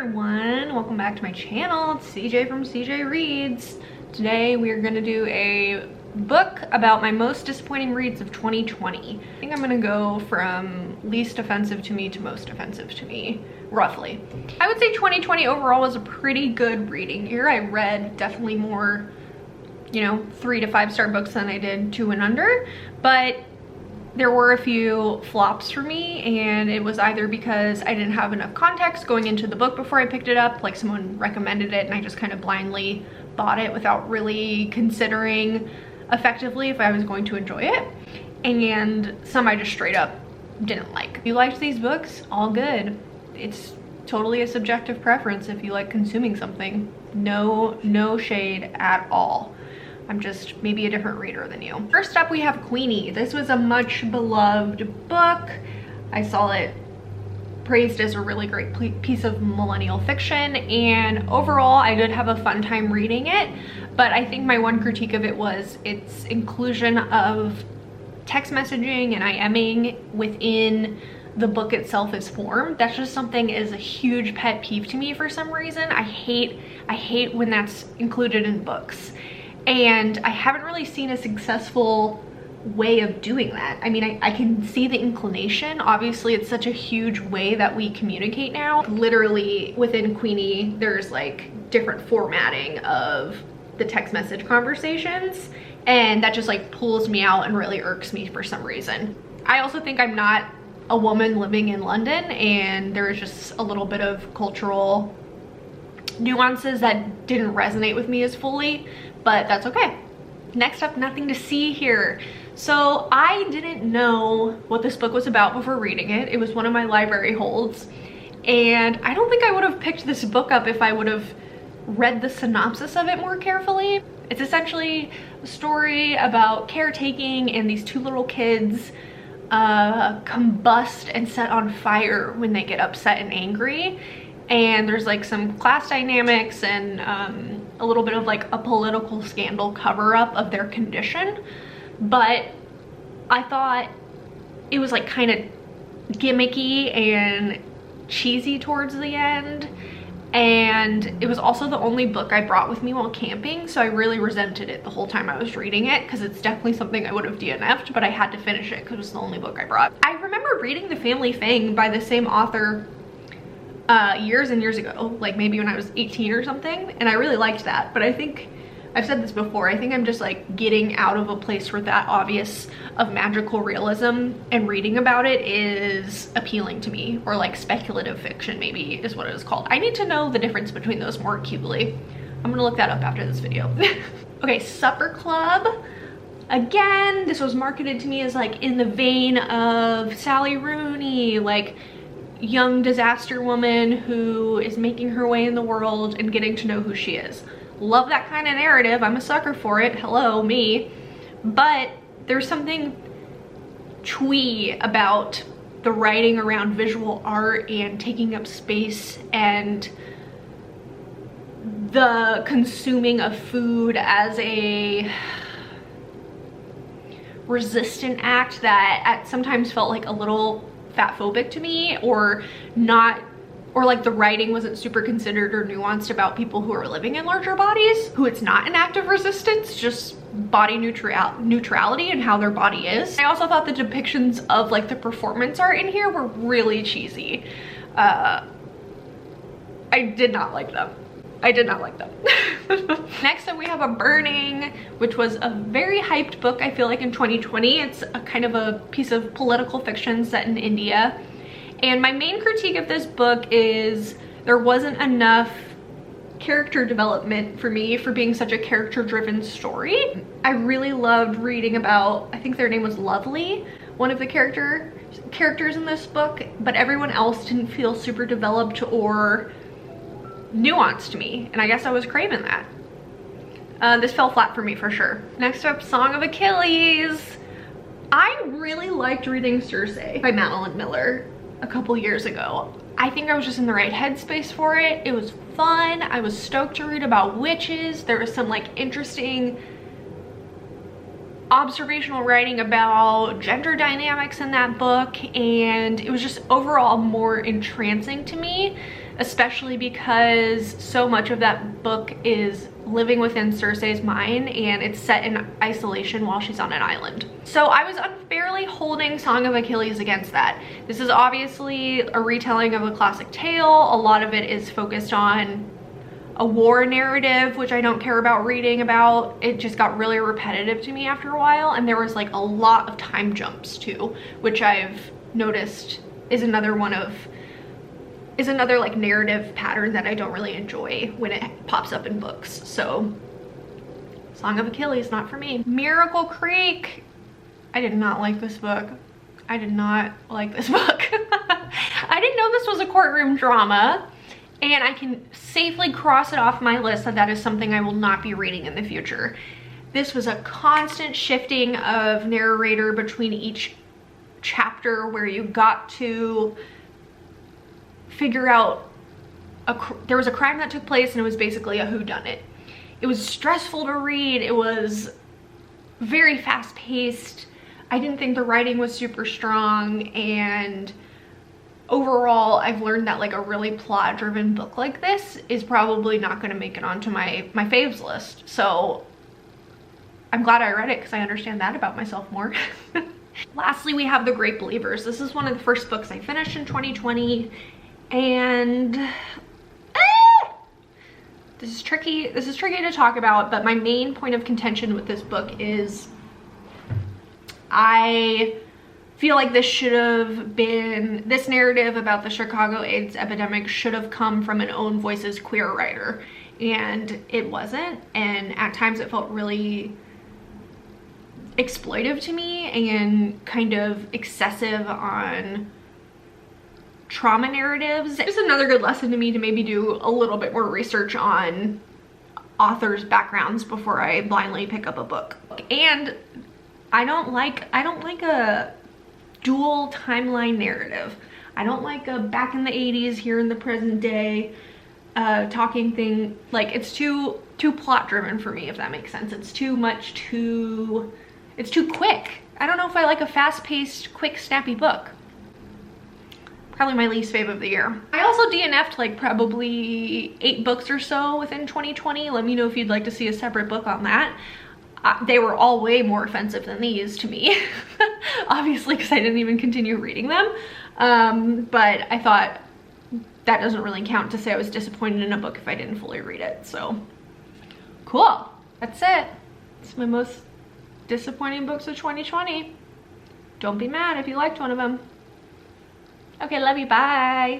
everyone, welcome back to my channel. It's CJ from CJ Reads. Today we are going to do a book about my most disappointing reads of 2020. I think I'm going to go from least offensive to me to most offensive to me, roughly. I would say 2020 overall was a pretty good reading year. I read definitely more, 3 to 5 star books than I did 2 and under, but there were a few flops for me, and it was either because I didn't have enough context going into the book before I picked it up, like someone recommended it and I just kind of blindly bought it without really considering effectively if I was going to enjoy it, and some I just straight up didn't like. If you liked these books, all good. It's totally a subjective preference if you like consuming something. No shade at all. I'm just maybe a different reader than you. First up, we have Queenie. This was a much beloved book. I saw it praised as a really great piece of millennial fiction, and overall I did have a fun time reading it, but I think my one critique of it was its inclusion of text messaging and IMing within the book itself as form. That's just something is a huge pet peeve to me for some reason. I hate when that's included in books. And I haven't really seen a successful way of doing that. I mean, I can see the inclination. Obviously, it's such a huge way that we communicate now. Literally within Queenie, there's like different formatting of the text message conversations, and that just like pulls me out and really irks me for some reason. I also think I'm not a woman living in London, and there is just a little bit of cultural nuances that didn't resonate with me as fully, but that's okay. Next up, Nothing to See Here. So I didn't know what this book was about before reading it. It was one of my library holds, and I don't think I would have picked this book up if I would have read the synopsis of it more carefully. It's essentially a story about caretaking, and these 2 little kids combust and set on fire when they get upset and angry. And there's like some class dynamics and a little bit of like a political scandal cover-up of their condition, but I thought it was like kind of gimmicky and cheesy towards the end, and it was also the only book I brought with me while camping, so I really resented it the whole time I was reading it, because it's definitely something I would have DNF'd, but I had to finish it because it was the only book I brought. I remember reading The Family Fang by the same author years and years ago, like maybe when I was 18 or something, and I really liked that. But I think I've said this before, I think I'm just like getting out of a place where that obvious of magical realism and reading about it is appealing to me, or like speculative fiction maybe is what it is called. I need to know the difference between those more acutely. I'm gonna look that up after this video. Okay, Supper Club. Again, this was marketed to me as like in the vein of Sally Rooney, like young disaster woman who is making her way in the world and getting to know who she is. Love that kind of narrative. I'm a sucker for it. Hello, me. But there's something twee about the writing around visual art and taking up space and the consuming of food as a resistant act that sometimes felt like a little fat phobic to me, or not, or like the writing wasn't super considered or nuanced about people who are living in larger bodies, who it's not an act of resistance, just body neutrality and how their body is. I also thought the depictions of like the performance art in here were really cheesy. I did not like them. I did not like them. Next up, we have A Burning, which was a very hyped book, I feel like, in 2020. It's a kind of a piece of political fiction set in India. And my main critique of this book is there wasn't enough character development for me for being such a character-driven story. I really loved reading about, I think their name was Lovely, one of the characters in this book, but everyone else didn't feel super developed or nuanced to me, and I guess I was craving that. This fell flat for me for sure. Next up, Song of Achilles. I really liked reading Circe by Madeline Miller a couple years ago. I think I was just in the right headspace for it. It was fun. I was stoked to read about witches. There was some like interesting observational writing about gender dynamics in that book, and it was just overall more entrancing to me especially because so much of that book is living within Cersei's mind and it's set in isolation while she's on an island. So I was unfairly holding Song of Achilles against that. This is obviously a retelling of a classic tale. A lot of it is focused on a war narrative, which I don't care about reading about. It just got really repetitive to me after a while, and there was like a lot of time jumps too, which I've noticed is another like narrative pattern that I don't really enjoy when it pops up in books. So Song of Achilles, not for me. Miracle Creek, I did not like this book. I did not like this book. I didn't know this was a courtroom drama, and I can safely cross it off my list that is something I will not be reading in the future. This was a constant shifting of narrator between each chapter where you got to figure out there was a crime that took place and it was basically a whodunit. It was stressful to read. It was very fast paced. I didn't think the writing was super strong, and overall I've learned that like a really plot driven book like this is probably not going to make it onto my faves list. So I'm glad I read it because I understand that about myself more. Lastly, we have The Great Believers. This is one of the first books I finished in 2020, and this is tricky to talk about, but my main point of contention with this book is I feel like this narrative about the Chicago AIDS epidemic should have come from an Own Voices queer writer, and it wasn't, and at times it felt really exploitive to me and kind of excessive on trauma narratives. It's another good lesson to me to maybe do a little bit more research on authors' backgrounds before I blindly pick up a book. And I don't like a dual timeline narrative. I don't like a back in the 80s, here in the present day talking thing. Like, it's too plot driven for me, if that makes sense. It's too quick. I don't know if I like a fast-paced, quick, snappy book. Probably my least fave of the year. I also DNF'd like probably 8 books or so within 2020. Let me know if you'd like to see a separate book on that. They were all way more offensive than these to me. Obviously, because I didn't even continue reading them. But I thought that doesn't really count to say I was disappointed in a book if I didn't fully read it. So, cool. That's it. It's my most disappointing books of 2020. Don't be mad if you liked one of them. Okay, love you, bye.